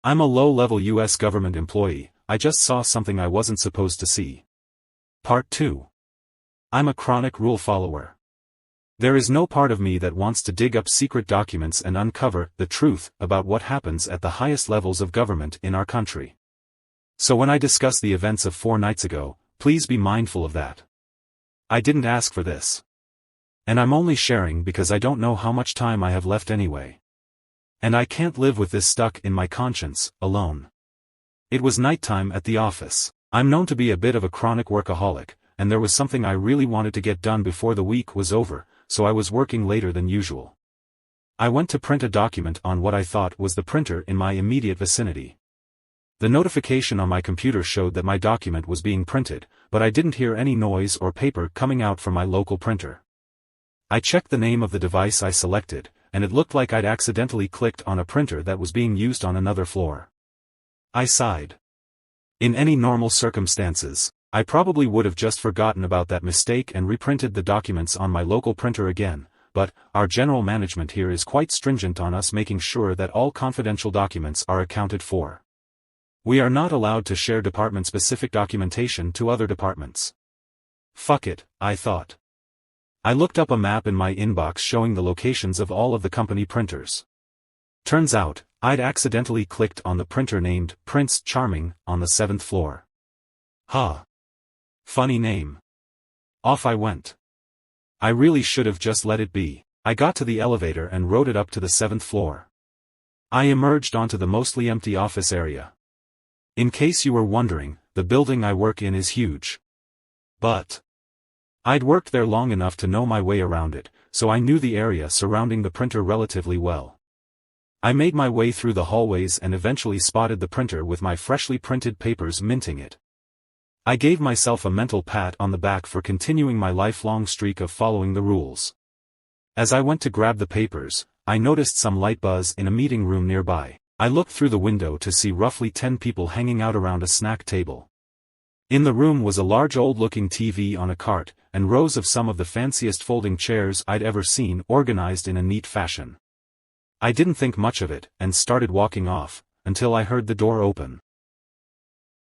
I'm a low-level US government employee, I just saw something I wasn't supposed to see. Part 2. I'm a chronic rule follower. There is no part of me that wants to dig up secret documents and uncover the truth about what happens at the highest levels of government in our country. So when I discuss the events of 4 nights ago, please be mindful of that. I didn't ask for this. And I'm only sharing because I don't know how much time I have left anyway. And I can't live with this stuck in my conscience, alone. It was nighttime at the office. I'm known to be a bit of a chronic workaholic, and there was something I really wanted to get done before the week was over, so I was working later than usual. I went to print a document on what I thought was the printer in my immediate vicinity. The notification on my computer showed that my document was being printed, but I didn't hear any noise or paper coming out from my local printer. I checked the name of the device I selected, and it looked like I'd accidentally clicked on a printer that was being used on another floor. I sighed. In any normal circumstances, I probably would have just forgotten about that mistake and reprinted the documents on my local printer again, but our general management here is quite stringent on us making sure that all confidential documents are accounted for. We are not allowed to share department-specific documentation to other departments. Fuck it, I thought. I looked up a map in my inbox showing the locations of all of the company printers. Turns out, I'd accidentally clicked on the printer named Prince Charming on the 7th floor. Huh. Funny name. Off I went. I really should have just let it be. I got to the elevator and rode it up to the 7th floor. I emerged onto the mostly empty office area. In case you were wondering, the building I work in is huge. But I'd worked there long enough to know my way around it, so I knew the area surrounding the printer relatively well. I made my way through the hallways and eventually spotted the printer with my freshly printed papers minting it. I gave myself a mental pat on the back for continuing my lifelong streak of following the rules. As I went to grab the papers, I noticed some light buzz in a meeting room nearby. I looked through the window to see roughly 10 people hanging out around a snack table. In the room was a large old-looking TV on a cart, and rows of some of the fanciest folding chairs I'd ever seen organized in a neat fashion. I didn't think much of it, and started walking off, until I heard the door open.